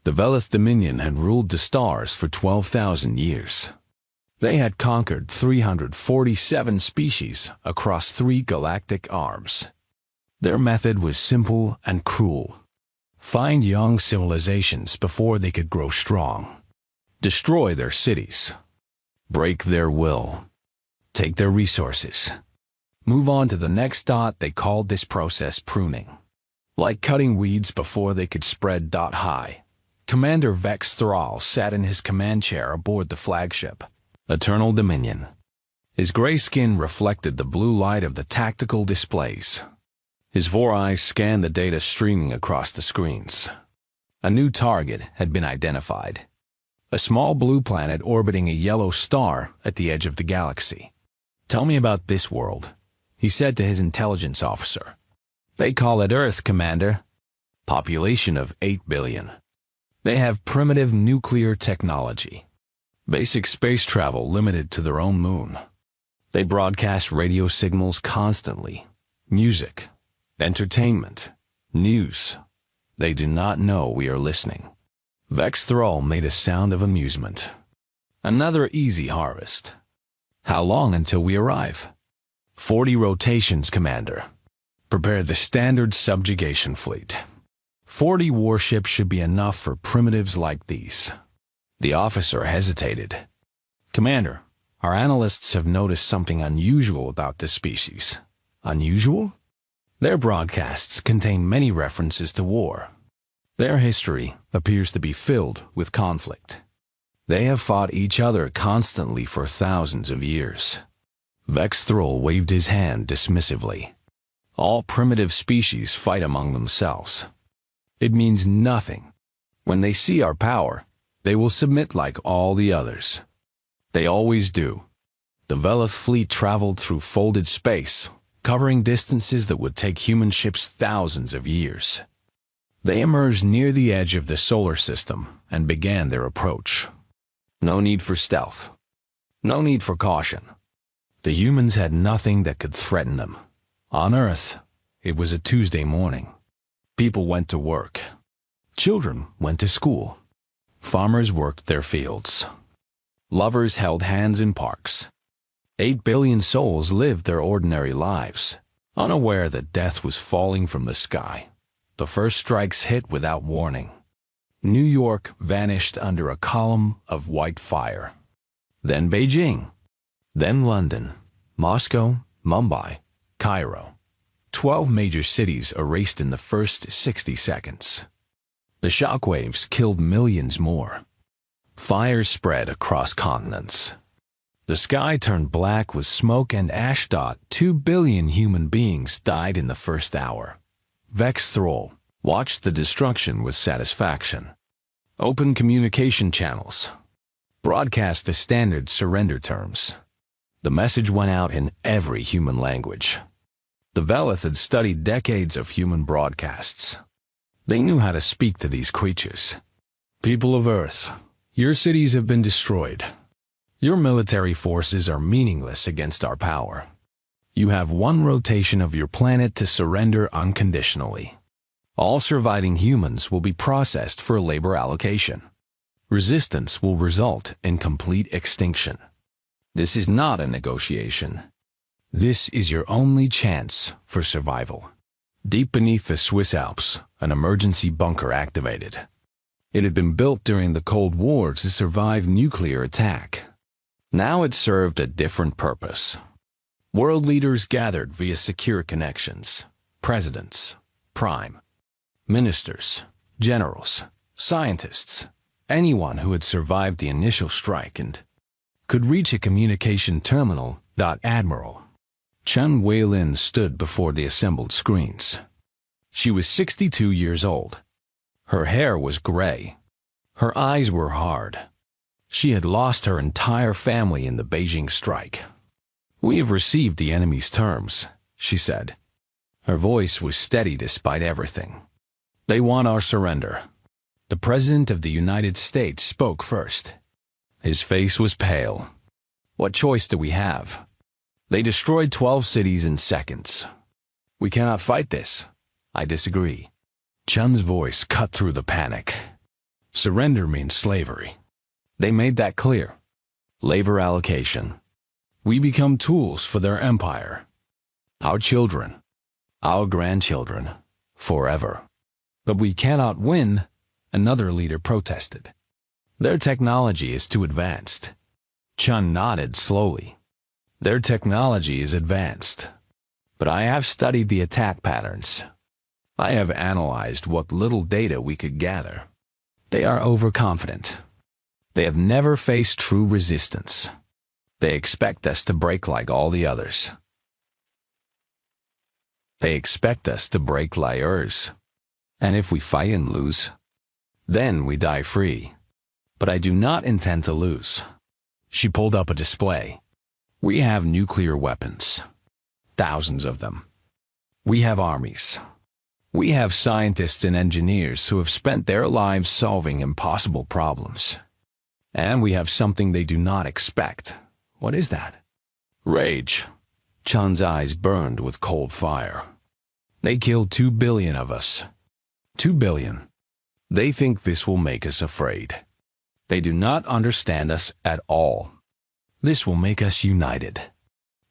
The Velith Dominion had ruled the stars for 12,000 years. They had conquered 347 species across 3 galactic arms. Their method was simple and cruel. Find young civilizations before they could grow strong. Destroy their cities. Break their will. Take their resources. Move on to the next dot. They called this process pruning. Like cutting weeds before they could spread. High. Commander Vex Thrall sat in his command chair aboard the flagship, Eternal Dominion. His gray skin reflected the blue light of the tactical displays. His 4 eyes scanned the data streaming across the screens. A new target had been identified. A small blue planet orbiting a yellow star at the edge of the galaxy. "Tell me about this world," he said to his intelligence officer. "They call it Earth, Commander. Population of 8 billion. They have primitive nuclear technology. Basic space travel limited to their own moon. They broadcast radio signals constantly. Music, entertainment, news. They do not know we are listening." Vex Thrall made a sound of amusement. "Another easy harvest. How long until we arrive?" 40 rotations, Commander. Prepare the standard subjugation fleet. 40 warships should be enough for primitives like these." The officer hesitated. "Commander, our analysts have noticed something unusual about this species." "Unusual?" "Their broadcasts contain many references to war. Their history appears to be filled with conflict. They have fought each other constantly for thousands of years." Vex Thrall waved his hand dismissively. "All primitive species fight among themselves. It means nothing. When they see our power, they will submit like all the others. They always do." The Velith fleet traveled through folded space, covering distances that would take human ships thousands of years. They emerged near the edge of the solar system and began their approach. No need for stealth. No need for caution. The humans had nothing that could threaten them. On Earth, it was a Tuesday morning. People went to work. Children went to school. Farmers worked their fields. Lovers held hands in parks. 8 billion souls lived their ordinary lives, unaware that death was falling from the sky. The first strikes hit without warning. New York vanished under a column of white fire. Then Beijing. Then London, Moscow, Mumbai, Cairo. 12 major cities erased in the first 60 seconds. The shockwaves killed millions more. Fires spread across continents. The sky turned black with smoke and ash. 2 billion human beings died in the first hour. Vex Thrall watched the destruction with satisfaction. Open communication channels. Broadcast the standard surrender terms. The message went out in every human language. The Velith had studied decades of human broadcasts. They knew how to speak to these creatures. "People of Earth, your cities have been destroyed. Your military forces are meaningless against our power. You have 1 rotation of your planet to surrender unconditionally. All surviving humans will be processed for labor allocation. Resistance will result in complete extinction. This is not a negotiation. This is your only chance for survival." Deep beneath the Swiss Alps, an emergency bunker activated. It had been built during the Cold War to survive nuclear attack. Now it served a different purpose. World leaders gathered via secure connections. Presidents, prime ministers, generals, scientists, anyone who had survived the initial strike and could reach a communication terminal. Admiral Chen Weilin stood before the assembled screens. She was 62 years old. Her hair was gray. Her eyes were hard. She had lost her entire family in the Beijing strike. "We have received the enemy's terms," she said. Her voice was steady despite everything. "They want our surrender." The President of the United States spoke first. His face was pale. "What choice do we have? They destroyed 12 cities in seconds. We cannot fight this." "I disagree." Chun's voice cut through the panic. Surrender means slavery. They made that clear. Labor allocation. We become tools for their empire. Our children, our grandchildren, forever. But we cannot win, another leader protested. Their technology is too advanced. Chun nodded slowly. Their technology is advanced. But I have studied the attack patterns. I have analyzed what little data we could gather. They are overconfident. They have never faced true resistance. They expect us to break like all the others. They expect us to break liars. And if we fight and lose, then we die free. But I do not intend to lose. She pulled up a display. We have nuclear weapons. Thousands of them. We have armies. We have scientists and engineers who have spent their lives solving impossible problems. And we have something they do not expect. What is that? Rage. Chun's eyes burned with cold fire. They killed 2 billion of us. 2 billion. They think this will make us afraid. They do not understand us at all. This will make us united.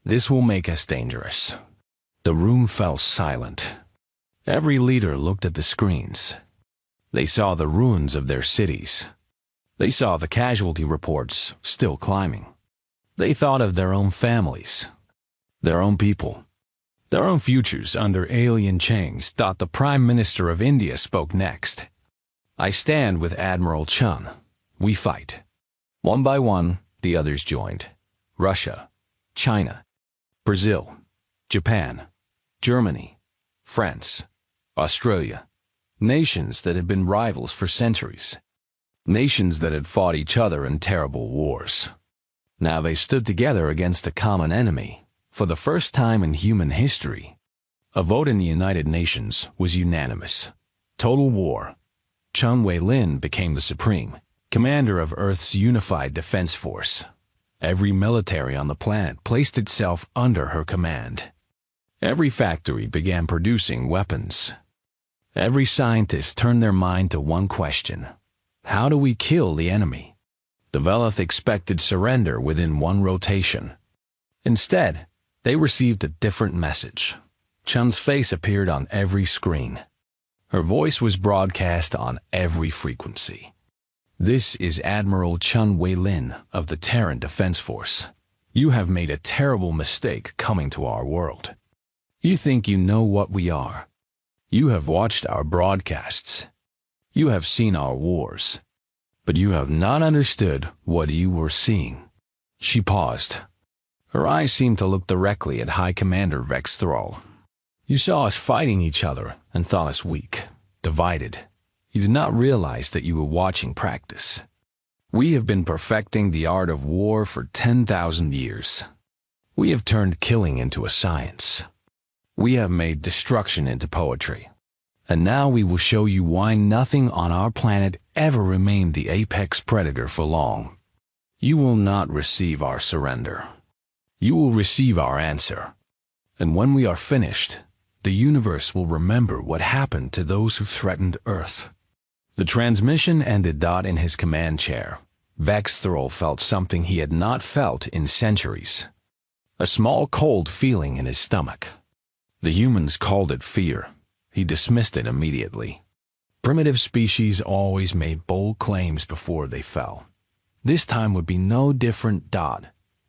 This will make us dangerous. The room fell silent. Every leader looked at the screens. They saw the ruins of their cities. They saw the casualty reports still climbing. They thought of their own families, their own people, their own futures under alien chains. The Prime Minister of India spoke next. I stand with Admiral Chun. We fight. One by one, the others joined. Russia, China, Brazil, Japan, Germany, France, Australia. Nations that had been rivals for centuries. Nations that had fought each other in terrible wars. Now they stood together against a common enemy, for the first time in human history. A vote in the United Nations was unanimous. Total war. Chun Wei-lin became the supreme commander of Earth's unified defense force. Every military on the planet placed itself under her command. Every factory began producing weapons. Every scientist turned their mind to one question. How do we kill the enemy? The Velith expected surrender within one rotation. Instead, they received a different message. Chun's face appeared on every screen. Her voice was broadcast on every frequency. This is Admiral Chun Wei-lin of the Terran Defense Force. You have made a terrible mistake coming to our world. You think you know what we are. You have watched our broadcasts. You have seen our wars. But you have not understood what you were seeing. She paused. Her eyes seemed to look directly at High Commander Vex Thrall. You saw us fighting each other and thought us weak, divided. You did not realize that you were watching practice. We have been perfecting the art of war for 10,000 years. We have turned killing into a science. We have made destruction into poetry. And now we will show you why nothing on our planet ever remained the apex predator for long. You will not receive our surrender. You will receive our answer. And when we are finished, the universe will remember what happened to those who threatened Earth. The transmission ended. In his command chair, Vex Thrall felt something he had not felt in centuries. A small cold feeling in his stomach. The humans called it fear. He dismissed it immediately. Primitive species always made bold claims before they fell. This time would be no different.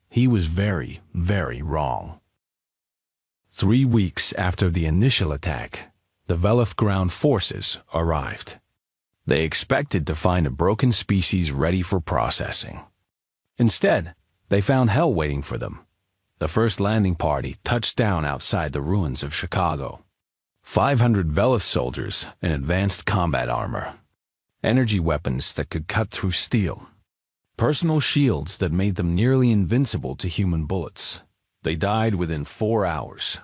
He was very, very wrong. 3 weeks after the initial attack, the Velith ground forces arrived. They expected to find a broken species ready for processing. Instead, they found hell waiting for them. The first landing party touched down outside the ruins of Chicago. 500 Velith soldiers in advanced combat armor. Energy weapons that could cut through steel. Personal shields that made them nearly invincible to human bullets. They died within 4 hours.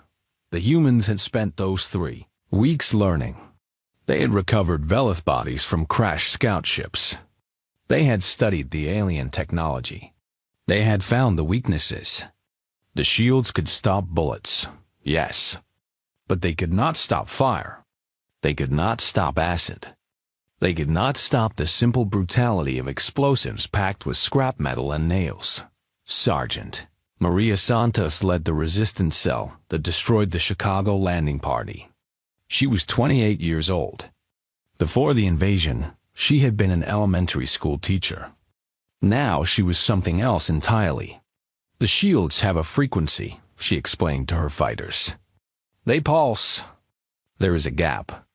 The humans had spent those 3 weeks learning. They had recovered Velith bodies from crashed scout ships. They had studied the alien technology. They had found the weaknesses. The shields could stop bullets, yes. But they could not stop fire. They could not stop acid. They could not stop the simple brutality of explosives packed with scrap metal and nails. Sergeant Maria Santos led the resistance cell that destroyed the Chicago landing party. She was 28 years old. Before the invasion, she had been an elementary school teacher. Now she was something else entirely. The shields have a frequency, she explained to her fighters. They pulse. There is a gap.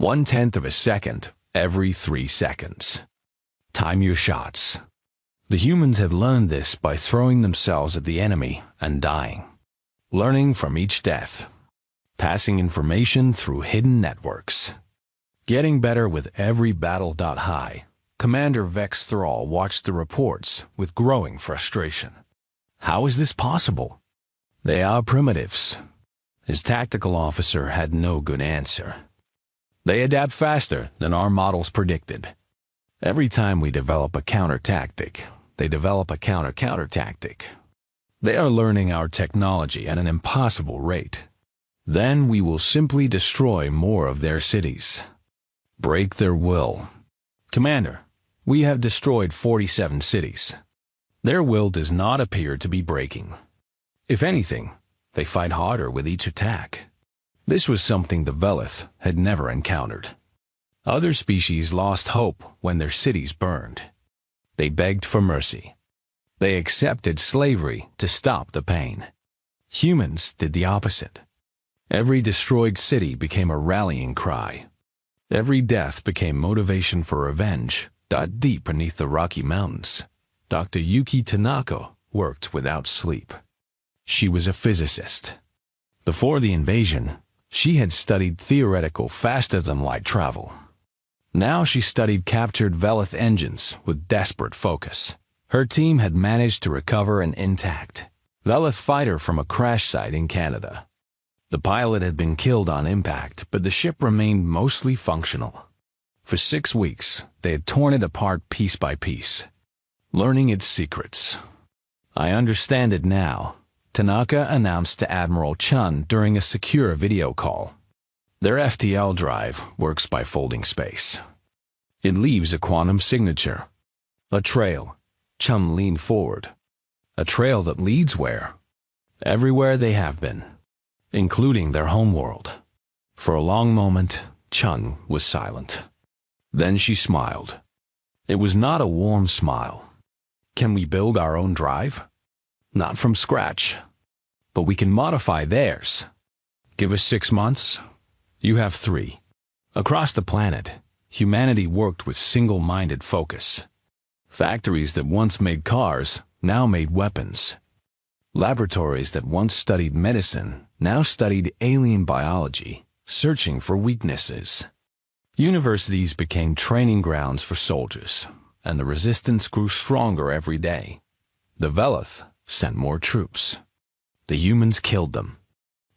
1/10 of a second every 3 seconds. Time your shots. The humans had learned this by throwing themselves at the enemy and dying. Learning from each death. Passing information through hidden networks. Getting better with every battle. High Commander Vex Thrall watched the reports with growing frustration. How is this possible? They are primitives. His tactical officer had no good answer. They adapt faster than our models predicted. Every time we develop a counter-tactic, they develop a counter-tactic. They are learning our technology at an impossible rate. Then we will simply destroy more of their cities. Break their will. Commander, we have destroyed 47 cities. Their will does not appear to be breaking. If anything, they fight harder with each attack. This was something the Velith had never encountered. Other species lost hope when their cities burned. They begged for mercy. They accepted slavery to stop the pain. Humans did the opposite. Every destroyed city became a rallying cry. Every death became motivation for revenge. Deep beneath the Rocky Mountains, Dr. Yuki Tanaka worked without sleep. She was a physicist. Before the invasion, she had studied theoretical faster-than-light travel. Now she studied captured Velith engines with desperate focus. Her team had managed to recover an intact Velith fighter from a crash site in Canada. The pilot had been killed on impact, but the ship remained mostly functional. For 6 weeks, they had torn it apart piece by piece, learning its secrets. I understand it now, Tanaka announced to Admiral Chun during a secure video call. Their FTL drive works by folding space. It leaves a quantum signature. A trail. Chun leaned forward. A trail that leads where? Everywhere they have been, including their homeworld. For a long moment, Chun was silent. Then she smiled. It was not a warm smile. Can we build our own drive? Not from scratch, but we can modify theirs. Give us 6 months. You have 3. Across the planet, humanity worked with single-minded focus. Factories that once made cars now made weapons. Laboratories that once studied medicine now studied alien biology, searching for weaknesses. Universities became training grounds for soldiers, and the resistance grew stronger every day. The Velith sent more troops. The humans killed them.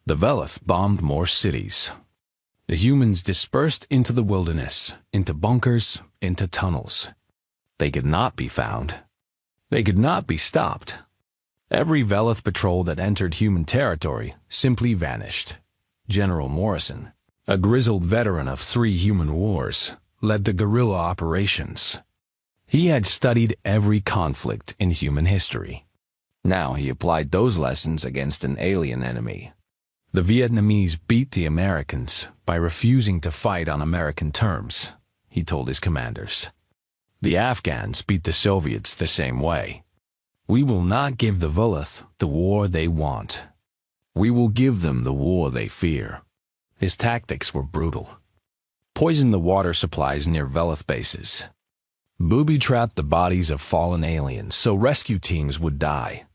The Velith bombed more cities. The humans dispersed into the wilderness, into bunkers, into tunnels. They could not be found. They could not be stopped. Every Velith patrol that entered human territory simply vanished. General Morrison, a grizzled veteran of 3 human wars, led the guerrilla operations. He had studied every conflict in human history. Now he applied those lessons against an alien enemy. The Vietnamese beat the Americans by refusing to fight on American terms, he told his commanders. The Afghans beat the Soviets the same way. We will not give the Velith the war they want. We will give them the war they fear. His tactics were brutal. Poison the water supplies near Velith bases. Booby-trap the bodies of fallen aliens so rescue teams would die.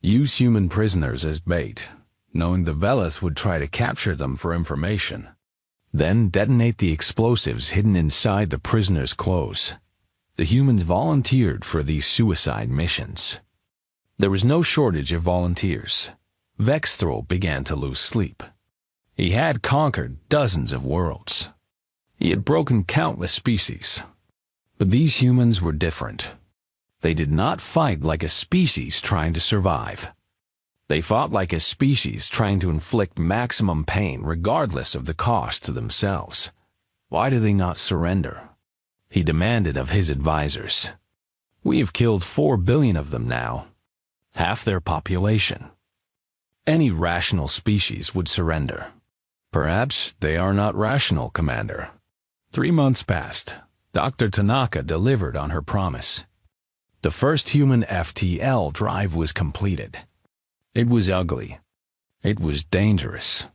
Use human prisoners as bait, knowing the Velith would try to capture them for information. Then detonate the explosives hidden inside the prisoners' clothes. The humans volunteered for these suicide missions. There was no shortage of volunteers. Vexthrol began to lose sleep. He had conquered dozens of worlds. He had broken countless species. But these humans were different. They did not fight like a species trying to survive. They fought like a species trying to inflict maximum pain regardless of the cost to themselves. Why do they not surrender? He demanded of his advisors. We have killed 4 billion of them now, half their population. Any rational species would surrender. Perhaps they are not rational, Commander. 3 months passed. Dr. Tanaka delivered on her promise. The first human FTL drive was completed. It was ugly. It was dangerous.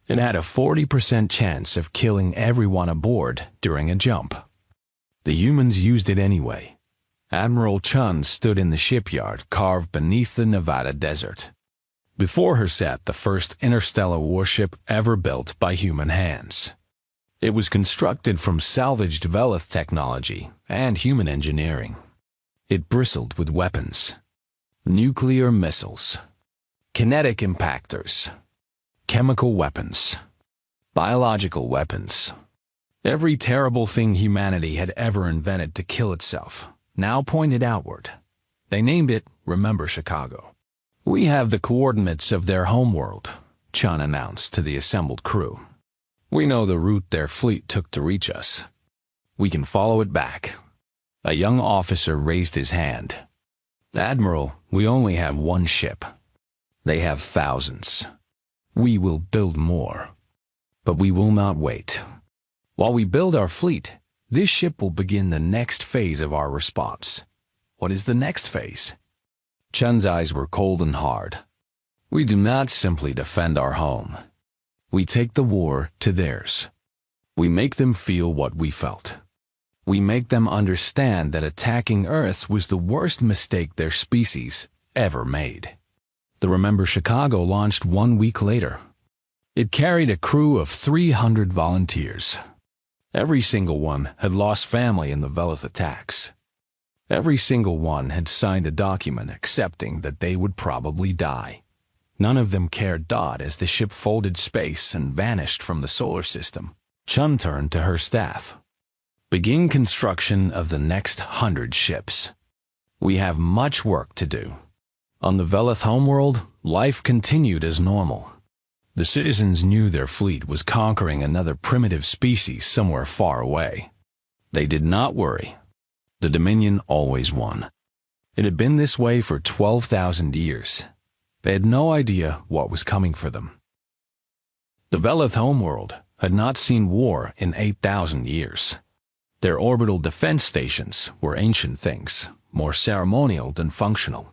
It had a 40% chance of killing everyone aboard during a jump. The humans used it anyway. Admiral Chun stood in the shipyard carved beneath the Nevada desert. Before her sat the first interstellar warship ever built by human hands. It was constructed from salvaged Velith technology and human engineering. It bristled with weapons. Nuclear missiles, kinetic impactors, chemical weapons, biological weapons. Every terrible thing humanity had ever invented to kill itself now pointed outward. They named it Remember Chicago. We have the coordinates of their homeworld, Chun announced to the assembled crew. We know the route their fleet took to reach us. We can follow it back. A young officer raised his hand. Admiral, we only have one ship. They have thousands. We will build more. But we will not wait. While we build our fleet, this ship will begin the next phase of our response. What is the next phase? Chun's eyes were cold and hard. We do not simply defend our home. We take the war to theirs. We make them feel what we felt. We make them understand that attacking Earth was the worst mistake their species ever made. The Remember Chicago launched 1 week later. It carried a crew of 300 volunteers. Every single one had lost family in the Velith attacks. Every single one had signed a document accepting that they would probably die. None of them cared dot as the ship folded space and vanished from the solar system. Chun turned to her staff. Begin construction of the next 100 ships. We have much work to do. On the Velith homeworld, life continued as normal. The citizens knew their fleet was conquering another primitive species somewhere far away. They did not worry. The Dominion always won. It had been this way for 12,000 years. They had no idea what was coming for them. The Velith homeworld had not seen war in 8,000 years. Their orbital defense stations were ancient things, more ceremonial than functional.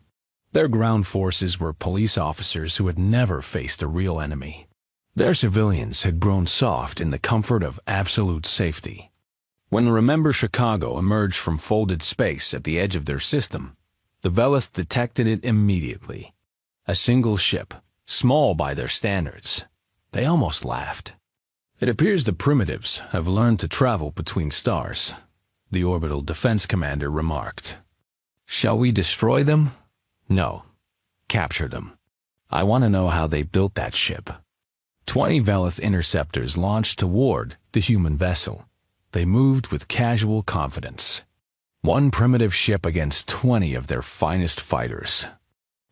Their ground forces were police officers who had never faced a real enemy. Their civilians had grown soft in the comfort of absolute safety. When Remember Chicago emerged from folded space at the edge of their system, the Velith detected it immediately. A single ship, small by their standards. They almost laughed. It appears the primitives have learned to travel between stars, the orbital defense commander remarked. Shall we destroy them? No. Capture them. I want to know how they built that ship. 20 Velith interceptors launched toward the human vessel. They moved with casual confidence. 1 primitive ship against 20 of their finest fighters.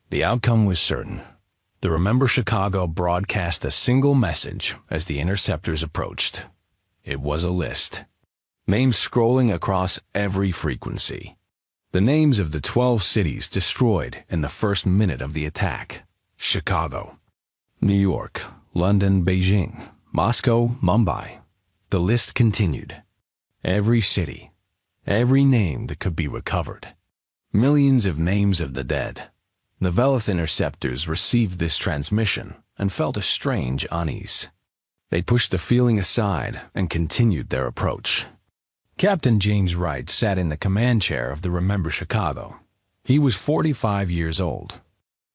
The outcome was certain. The Remember Chicago broadcast a single message as the interceptors approached. It was a list. Names scrolling across every frequency. The names of the 12 cities destroyed in the first minute of the attack. Chicago, New York, London, Beijing, Moscow, Mumbai. The list continued. Every city, every name that could be recovered. Millions of names of the dead. The Velith interceptors received this transmission and felt a strange unease. They pushed the feeling aside and continued their approach. Captain James Wright sat in the command chair of the Remember Chicago. He was 45 years old.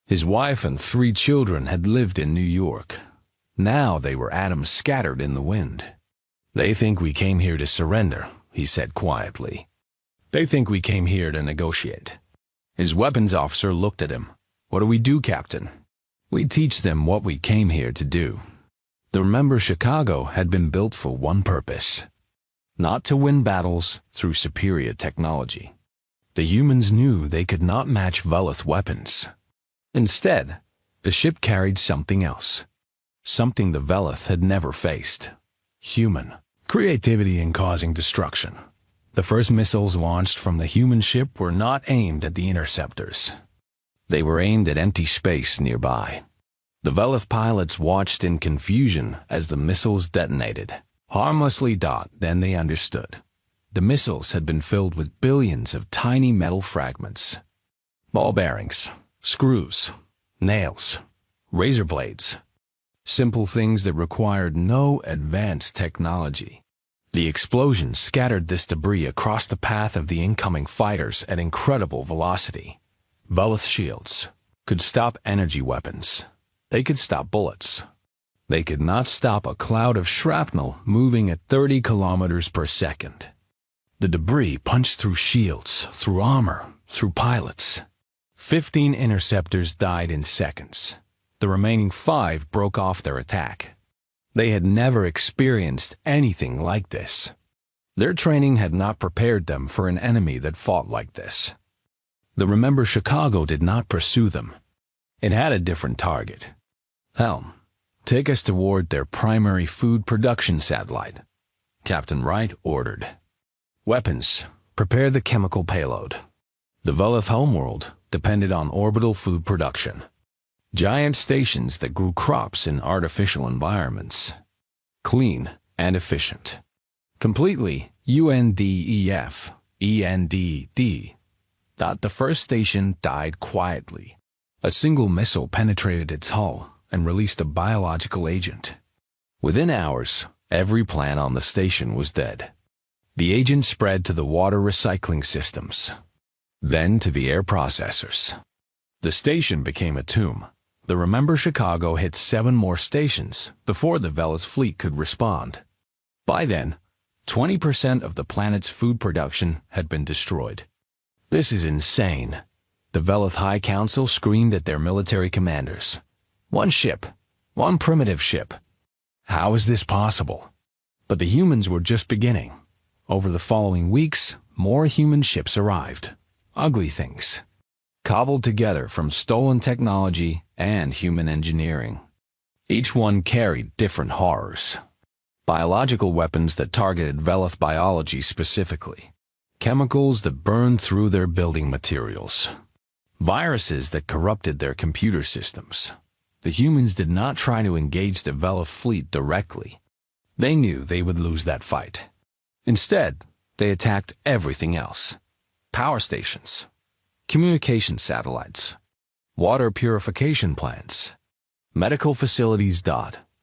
His wife and 3 children had lived in New York. Now they were atoms scattered in the wind. They think we came here to surrender, he said quietly. They think we came here to negotiate. His weapons officer looked at him. What do we do, Captain? We teach them what we came here to do. The Remember Chicago had been built for one purpose. Not to win battles through superior technology. The humans knew they could not match Velith weapons. Instead, the ship carried something else. Something the Velith had never faced. Human. Creativity in causing destruction. The first missiles launched from the human ship were not aimed at the interceptors. They were aimed at empty space nearby. The Velith pilots watched in confusion as the missiles detonated. Harmlessly. Then they understood. The missiles had been filled with billions of tiny metal fragments. Ball bearings, screws, nails, razor blades. Simple things that required no advanced technology. The explosion scattered this debris across the path of the incoming fighters at incredible velocity. Velith shields could stop energy weapons. They could stop bullets. They could not stop a cloud of shrapnel moving at 30 kilometers per second. The debris punched through shields, through armor, through pilots. 15 interceptors died in seconds. The remaining 5 broke off their attack. They had never experienced anything like this. Their training had not prepared them for an enemy that fought like this. The Remember Chicago did not pursue them. It had a different target. Helm, take us toward their primary food production satellite, Captain Wright ordered. Weapons, prepare the chemical payload. The Velith homeworld depended on orbital food production. Giant stations that grew crops in artificial environments. Clean and efficient. Completely UNDEF, ENDD. The first station died quietly. A single missile penetrated its hull and released a biological agent. Within hours, every plant on the station was dead. The agent spread to the water recycling systems, then to the air processors. The station became a tomb. The Remember Chicago hit 7 more stations before the Velith fleet could respond. By then, 20% of the planet's food production had been destroyed. This is insane. The Velith High Council screamed at their military commanders. One ship, one primitive ship. How is this possible? But the humans were just beginning. Over the following weeks, more human ships arrived. Ugly things. Cobbled together from stolen technology and human engineering. Each one carried different horrors. Biological weapons that targeted Velith biology specifically. Chemicals that burned through their building materials. Viruses that corrupted their computer systems. The humans did not try to engage the Velith fleet directly. They knew they would lose that fight. Instead, they attacked everything else. Power stations, communication satellites, water purification plants, medical facilities.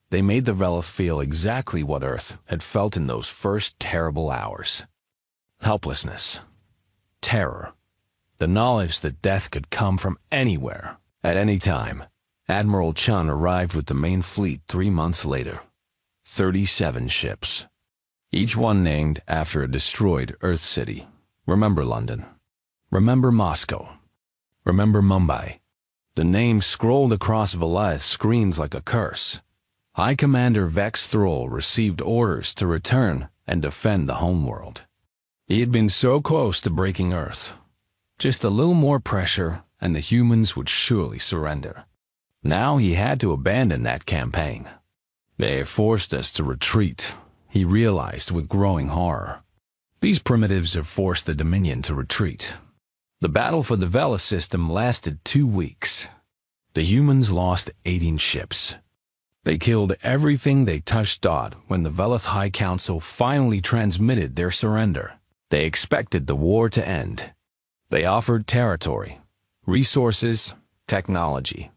They made the Velith feel exactly what Earth had felt in those first terrible hours. Helplessness, terror, the knowledge that death could come from anywhere, at any time. Admiral Chun arrived with the main fleet 3 months later. 37 ships. Each one named after a destroyed Earth city. Remember London. Remember Moscow. Remember Mumbai. The names scrolled across Velith's screens like a curse. High Commander Vex Thrall received orders to return and defend the homeworld. He had been so close to breaking Earth. Just a little more pressure and the humans would surely surrender. Now he had to abandon that campaign. They have forced us to retreat, he realized with growing horror. These primitives have forced the Dominion to retreat. The battle for the Velith system lasted 2 weeks. The humans lost 18 ships. They killed everything they touched. When the Velith High Council finally transmitted their surrender, they expected the war to end. They offered territory, resources, technology,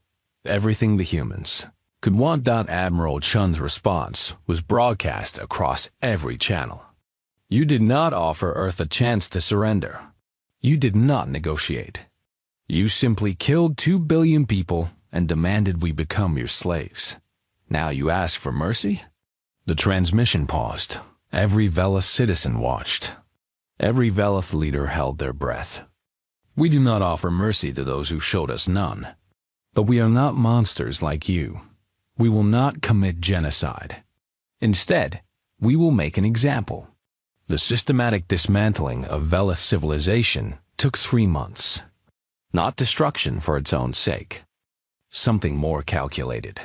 everything the humans could want. Admiral Chun's response was broadcast across every channel. You did not offer Earth a chance to surrender. You did not negotiate. You simply killed 2 billion people and demanded we become your slaves. Now you ask for mercy? The transmission paused. Every Velith citizen watched. Every Velith leader held their breath. We do not offer mercy to those who showed us none. But we are not monsters like you. We will not commit genocide. Instead, we will make an example. The systematic dismantling of Velith civilization took 3 months. Not destruction for its own sake. Something more calculated.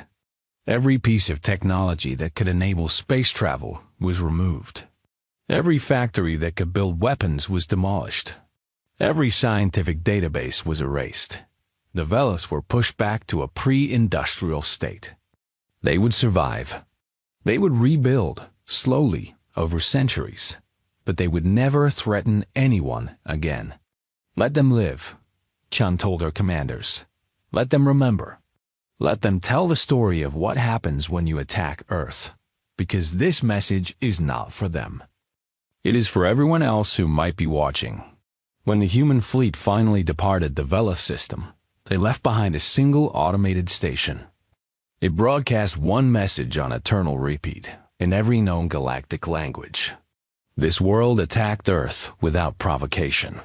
Every piece of technology that could enable space travel was removed. Every factory that could build weapons was demolished. Every scientific database was erased. The Velith were pushed back to a pre-industrial state. They would survive. They would rebuild, slowly, over centuries. But they would never threaten anyone again. Let them live, Chun told her commanders. Let them remember. Let them tell the story of what happens when you attack Earth. Because this message is not for them. It is for everyone else who might be watching. When the human fleet finally departed the Velith system, they left behind a single automated station. It broadcast one message on eternal repeat in every known galactic language. This world attacked Earth without provocation.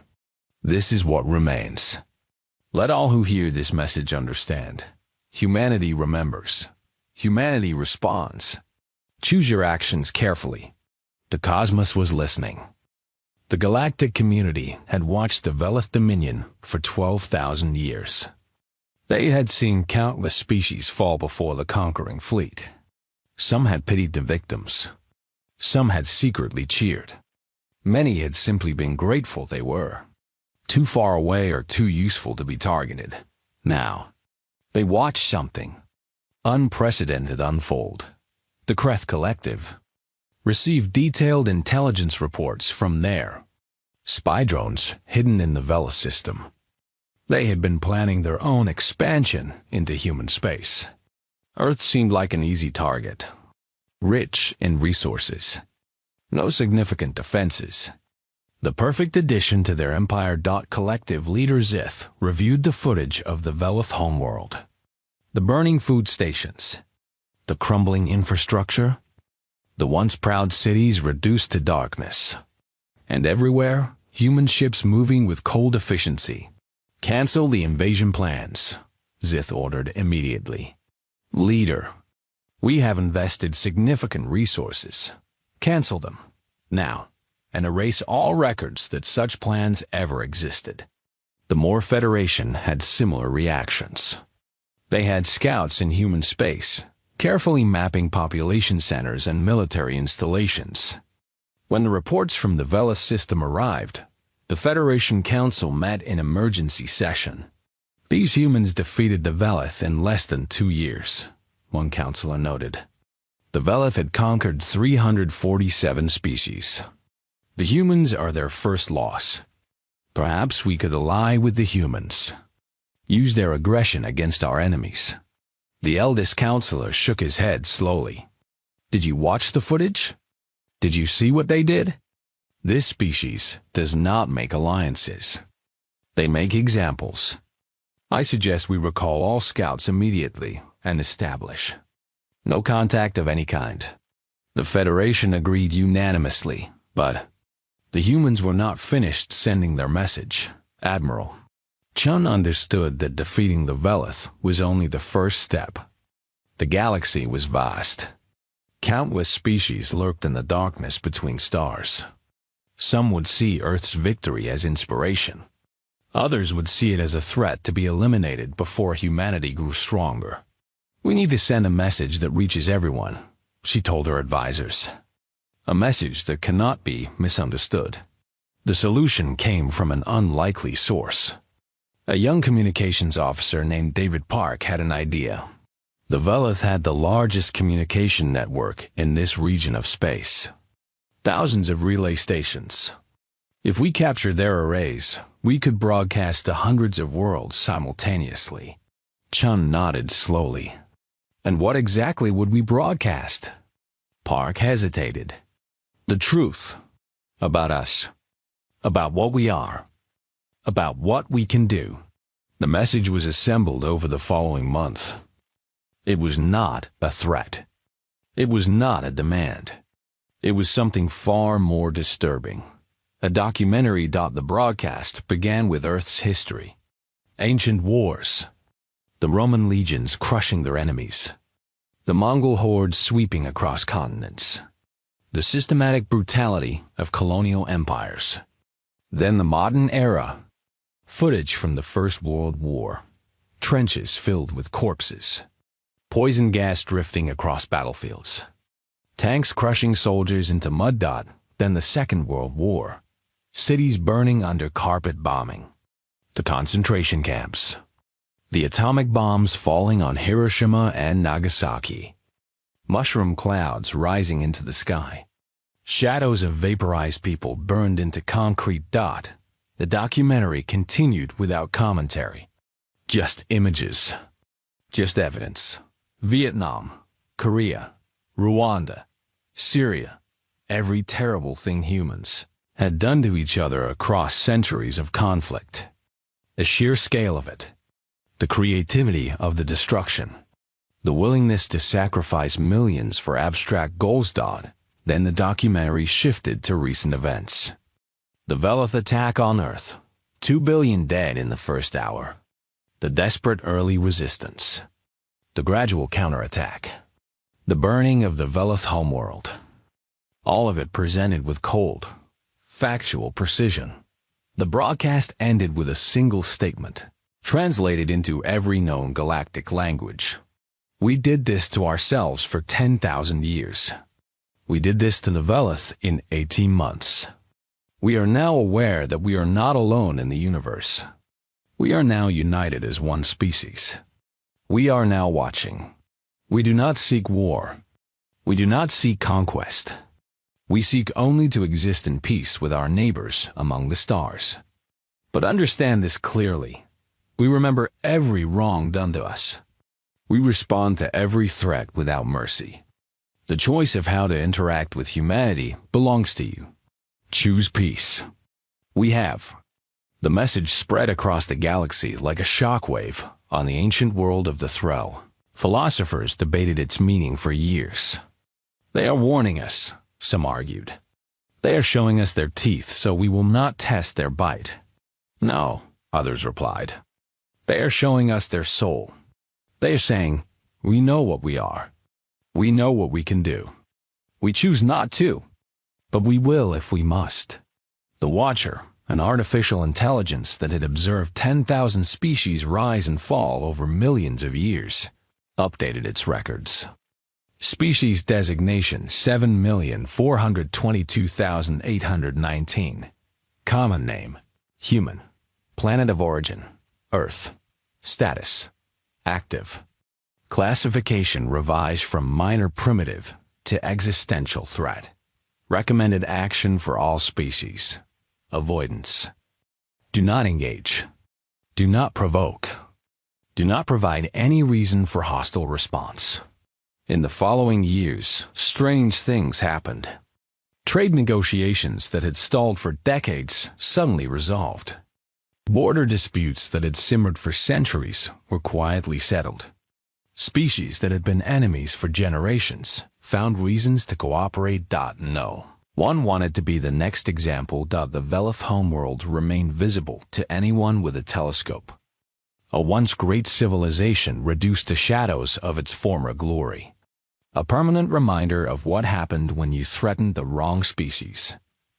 This is what remains. Let all who hear this message understand. Humanity remembers. Humanity responds. Choose your actions carefully. The cosmos was listening. The galactic community had watched the Velith Dominion for 12,000 years. They had seen countless species fall before the conquering fleet. Some had pitied the victims. Some had secretly cheered. Many had simply been grateful they were. Too far away or too useful to be targeted. Now, they watched something unprecedented unfold. The Kreth Collective received detailed intelligence reports from their spy drones hidden in the Velith system. They had been planning their own expansion into human space. Earth seemed like an easy target, rich in resources. No significant defenses. The perfect addition to their Empire. Collective leader Zith reviewed the footage of the Velith homeworld. The burning food stations, the crumbling infrastructure, the once proud cities reduced to darkness. And everywhere, human ships moving with cold efficiency. Cancel the invasion plans, Zith ordered immediately. Leader, we have invested significant resources. Cancel them, now, and erase all records that such plans ever existed. The Moor Federation had similar reactions. They had scouts in human space, carefully mapping population centers and military installations. When the reports from the Velith system arrived, the Federation Council met in emergency session. These humans defeated the Velith in less than 2 years, one counselor noted. The Velith had conquered 347 species. The humans are their first loss. Perhaps we could ally with the humans. Use their aggression against our enemies. The eldest counselor shook his head slowly. Did you watch the footage? Did you see what they did? This species does not make alliances. They make examples. I suggest we recall all scouts immediately and establish no contact of any kind. The Federation agreed unanimously, but the humans were not finished sending their message, Admiral. Chun understood that defeating the Velith was only the first step. The galaxy was vast. Countless species lurked in the darkness between stars. Some would see Earth's victory as inspiration. Others would see it as a threat to be eliminated before humanity grew stronger. We need to send a message that reaches everyone, she told her advisors. A message that cannot be misunderstood. The solution came from an unlikely source. A young communications officer named David Park had an idea. The Velith had the largest communication network in this region of space. Thousands of relay stations. If we captured their arrays, we could broadcast to hundreds of worlds simultaneously. Chun nodded slowly. And what exactly would we broadcast? Park hesitated. The truth. About us. About what we are. About what we can do. The message was assembled over the following month. It was not a threat. It was not a demand. It was something far more disturbing. A documentary. The broadcast began with Earth's history. Ancient wars. The Roman legions crushing their enemies. The Mongol hordes sweeping across continents. The systematic brutality of colonial empires. Then the modern era. Footage from the First World War. Trenches filled with corpses. Poison gas drifting across battlefields. Tanks crushing soldiers into mud. Then the Second World War. Cities burning under carpet bombing. The concentration camps. The atomic bombs falling on Hiroshima and Nagasaki. Mushroom clouds rising into the sky. Shadows of vaporized people burned into concrete dot. The documentary continued without commentary. Just images. Just evidence. Vietnam, Korea, Rwanda, Syria. Every terrible thing humans had done to each other across centuries of conflict. The sheer scale of it. The creativity of the destruction. The willingness to sacrifice millions for abstract goals. Then the documentary shifted to recent events. The Velith attack on Earth. 2 billion dead in the first hour. The desperate early resistance. The gradual counterattack. The burning of the Velith homeworld. All of it presented with cold, factual precision. The broadcast ended with a single statement, translated into every known galactic language. We did this to ourselves for 10,000 years. We did this to the Velith in 18 months. We are now aware that we are not alone in the universe. We are now united as one species. We are now watching. We do not seek war. We do not seek conquest. We seek only to exist in peace with our neighbors among the stars. But understand this clearly. We remember every wrong done to us. We respond to every threat without mercy. The choice of how to interact with humanity belongs to you. Choose peace. We have. The message spread across the galaxy like a shockwave on the ancient world of the Throw. Philosophers debated its meaning for years. They are warning us, some argued. They are showing us their teeth so we will not test their bite. No, others replied. They are showing us their soul. They are saying, we know what we are. We know what we can do. We choose not to, but we will if we must. The Watcher, an artificial intelligence that had observed 10,000 species rise and fall over millions of years, updated its records. Species designation 7,422,819. Common name, human. Planet of origin, Earth. Status, active. Classification revised from minor primitive to existential threat. Recommended action for all species. Avoidance. Do not engage. Do not provoke. Do not provide any reason for hostile response. In the following years, strange things happened. Trade negotiations that had stalled for decades suddenly resolved. Border disputes that had simmered for centuries were quietly settled. Species that had been enemies for generations found reasons to cooperate. No. One wanted to be the next example. The Velith homeworld remained visible to anyone with a telescope. A once great civilization reduced to shadows of its former glory. A permanent reminder of what happened when you threatened the wrong species.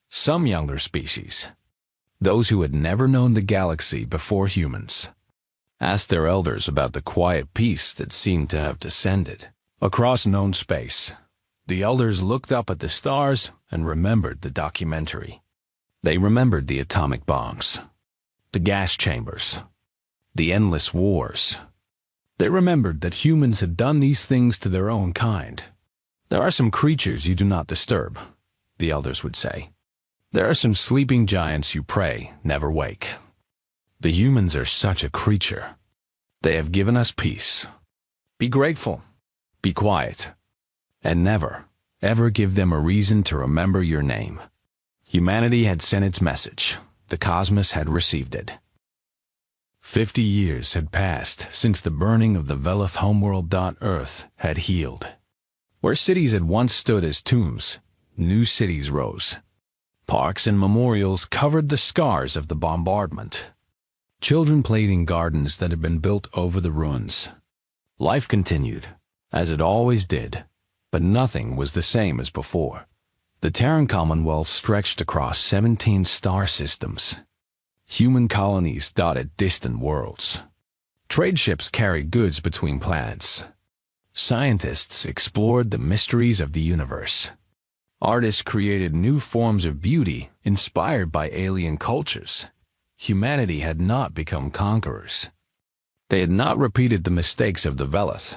Some younger species, those who had never known the galaxy before humans, asked their elders about the quiet peace that seemed to have descended across known space. The elders looked up at the stars and remembered the documentary. They remembered the atomic bombs, the gas chambers, the endless wars. They remembered that humans had done these things to their own kind. There are some creatures you do not disturb, the elders would say. There are some sleeping giants you pray never wake. The humans are such a creature. They have given us peace. Be grateful. Be quiet. And never, ever give them a reason to remember your name. Humanity had sent its message. The cosmos had received it. 50 years had passed since the burning of the Velith homeworld. Earth had healed. Where cities had once stood as tombs, new cities rose. Parks and memorials covered the scars of the bombardment. Children played in gardens that had been built over the ruins. Life continued, as it always did, but nothing was the same as before. The Terran Commonwealth stretched across 17 star systems. Human colonies dotted distant worlds. Trade ships carried goods between planets. Scientists explored the mysteries of the universe. Artists created new forms of beauty inspired by alien cultures. Humanity had not become conquerors. They had not repeated the mistakes of the Velith.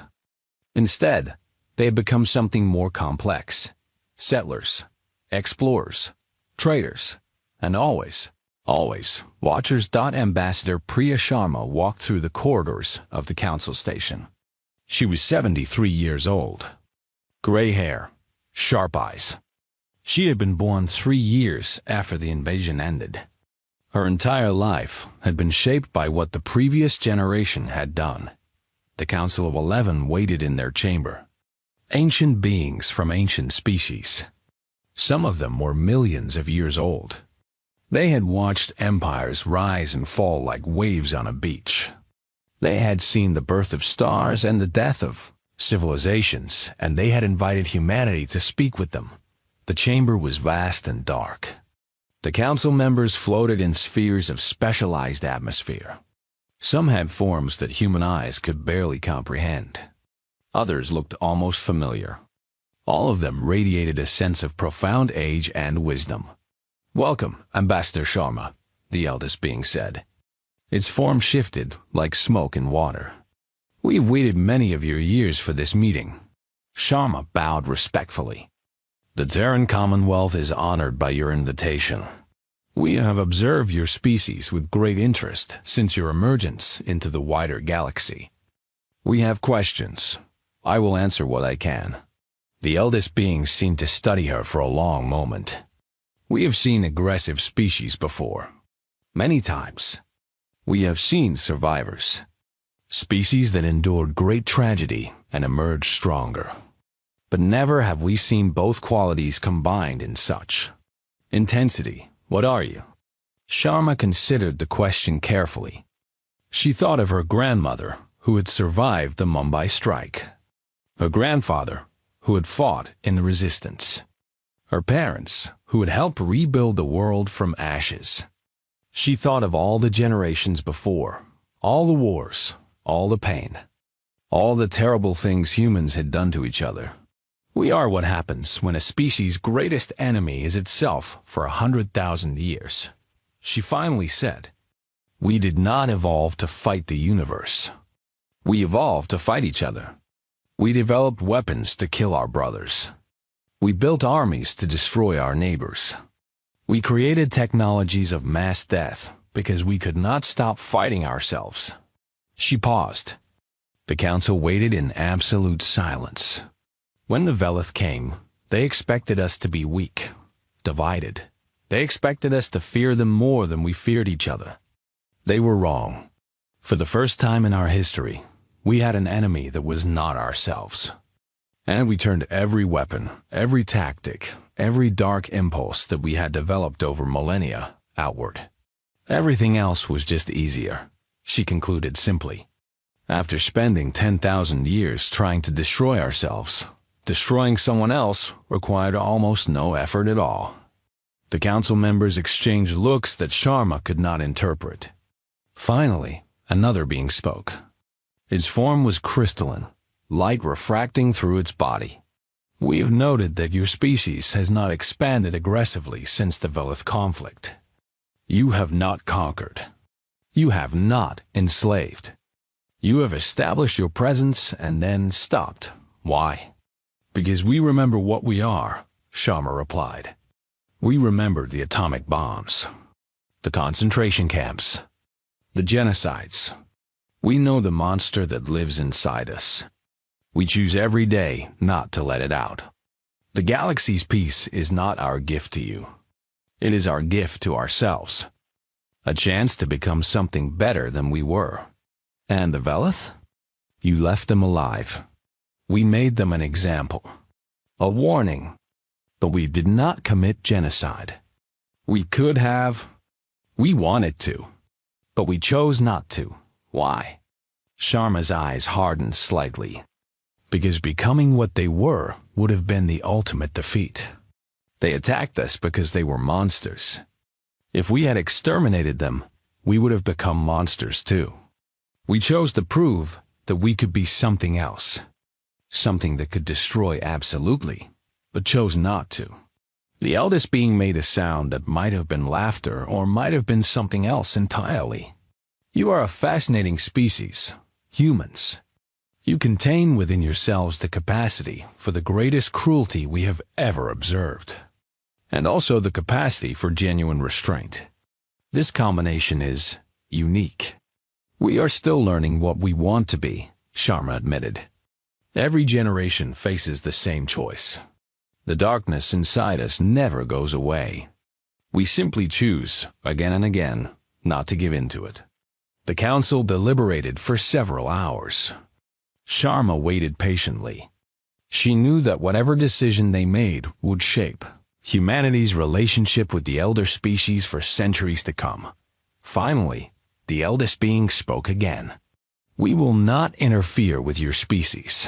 Instead, they had become something more complex. Settlers, explorers, traders, and always, watchers. Ambassador Priya Sharma walked through the corridors of the council station. She was 73 years old. Gray hair, sharp eyes. She had been born 3 years after the invasion ended. Her entire life had been shaped by what the previous generation had done. The Council of 11 waited in their chamber. Ancient beings from ancient species. Some of them were millions of years old. They had watched empires rise and fall like waves on a beach. They had seen the birth of stars and the death of civilizations, and they had invited humanity to speak with them. The chamber was vast and dark. The council members floated in spheres of specialized atmosphere. Some had forms that human eyes could barely comprehend. Others looked almost familiar. All of them radiated a sense of profound age and wisdom. "Welcome, Ambassador Sharma," the eldest being said. Its form shifted like smoke in water. "We've waited many of your years for this meeting." Sharma bowed respectfully. "The Terran Commonwealth is honored by your invitation. We have observed your species with great interest since your emergence into the wider galaxy. We have questions. I will answer what I can." The eldest being seemed to study her for a long moment. "We have seen aggressive species before. Many times. We have seen survivors. Species that endured great tragedy and emerged stronger. But never have we seen both qualities combined in such intensity. What are you?" Sharma considered the question carefully. She thought of her grandmother, who had survived the Mumbai strike. Her grandfather, who had fought in the resistance. Her parents, who had helped rebuild the world from ashes. She thought of all the generations before, all the wars, all the pain, all the terrible things humans had done to each other. We are what happens when a species' greatest enemy is itself for 100,000 years. She finally said, "We did not evolve to fight the universe. We evolved to fight each other. We developed weapons to kill our brothers. We built armies to destroy our neighbors. We created technologies of mass death because we could not stop fighting ourselves." She paused. The council waited in absolute silence. When the Velith came, they expected us to be weak, divided. They expected us to fear them more than we feared each other. They were wrong. For the first time in our history, we had an enemy that was not ourselves. And we turned every weapon, every tactic, every dark impulse that we had developed over millennia outward. Everything else was just easier, she concluded simply. After spending 10,000 years trying to destroy ourselves, destroying someone else required almost no effort at all. The council members exchanged looks that Sharma could not interpret. Finally, another being spoke. Its form was crystalline, light refracting through its body. "We have noted that your species has not expanded aggressively since the Velith conflict. You have not conquered. You have not enslaved. You have established your presence and then stopped. Why?" "Because we remember what we are," Sharma replied. "We remember the atomic bombs, the concentration camps, the genocides. We know the monster that lives inside us. We choose every day not to let it out. The galaxy's peace is not our gift to you. It is our gift to ourselves. A chance to become something better than we were. And the Velith? You left them alive. We made them an example, a warning. But we did not commit genocide. We could have. We wanted to. But we chose not to. Why?" Sharma's eyes hardened slightly. "Because becoming what they were would have been the ultimate defeat. They attacked us because they were monsters. If we had exterminated them, we would have become monsters too. We chose to prove that we could be something else. Something that could destroy absolutely, but chose not to. The eldest being made a sound that might have been laughter or might have been something else entirely. You are a fascinating species, humans. You contain within yourselves the capacity for the greatest cruelty we have ever observed, and also the capacity for genuine restraint. This combination is unique. We are still learning what we want to be, Sharma admitted. Every generation faces the same choice. The darkness inside us never goes away. We simply choose, again and again, not to give in to it. The council deliberated for several hours. Sharma waited patiently. She knew that whatever decision they made would shape humanity's relationship with the elder species for centuries to come. Finally, the eldest being spoke again. We will not interfere with your species.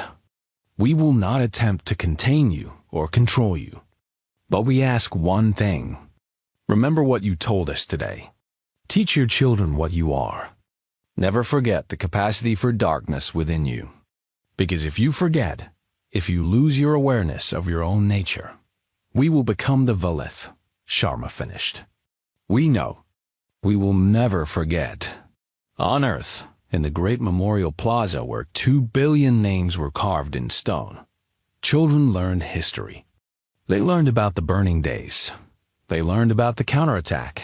We will not attempt to contain you or control you. But we ask one thing. Remember what you told us today. Teach your children what you are. Never forget the capacity for darkness within you. Because if you forget, if you lose your awareness of your own nature, we will become the Velith, Sharma finished. We know. We will never forget. On Earth, in the great memorial plaza where 2 billion names were carved in stone, children learned history. They learned about the burning days. They learned about the counterattack.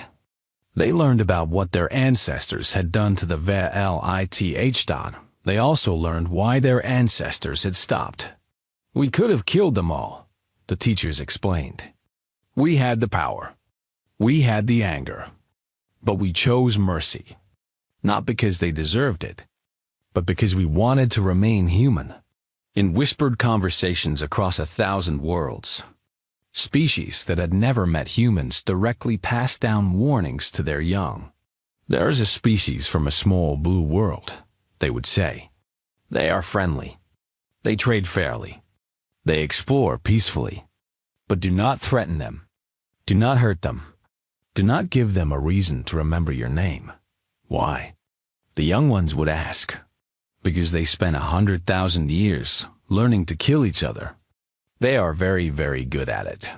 They learned about what their ancestors had done to the Velith. They also learned why their ancestors had stopped. We could have killed them all, the teachers explained. We had the power. We had the anger. But we chose mercy. Not because they deserved it, but because we wanted to remain human. In whispered conversations across 1,000 worlds, species that had never met humans directly passed down warnings to their young. There is a species from a small blue world, they would say. They are friendly. They trade fairly. They explore peacefully. But do not threaten them. Do not hurt them. Do not give them a reason to remember your name. Why? The young ones would ask. Because they spent 100,000 years learning to kill each other. They are very, very good at it.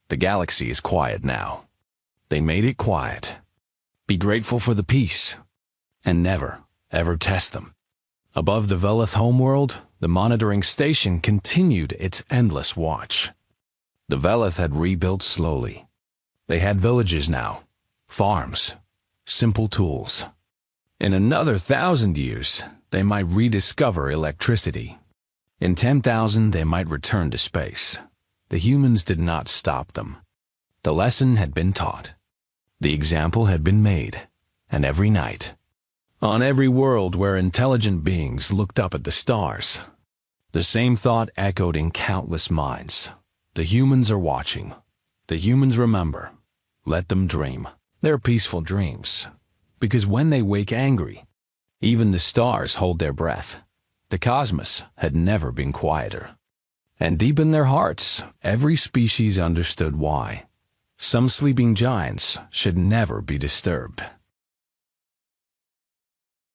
The galaxy is quiet now. They made it quiet. Be grateful for the peace. And never, ever test them. Above the Velith homeworld, the monitoring station continued its endless watch. The Velith had rebuilt slowly. They had villages now, farms, simple tools. In another 1,000 years, they might rediscover electricity. In 10,000, they might return to space. The humans did not stop them. The lesson had been taught. The example had been made, and every night, on every world where intelligent beings looked up at the stars, the same thought echoed in countless minds. The humans are watching. The humans remember. Let them dream their peaceful dreams. Because when they wake angry, even the stars hold their breath. The cosmos had never been quieter. And deep in their hearts, every species understood why. Some sleeping giants should never be disturbed.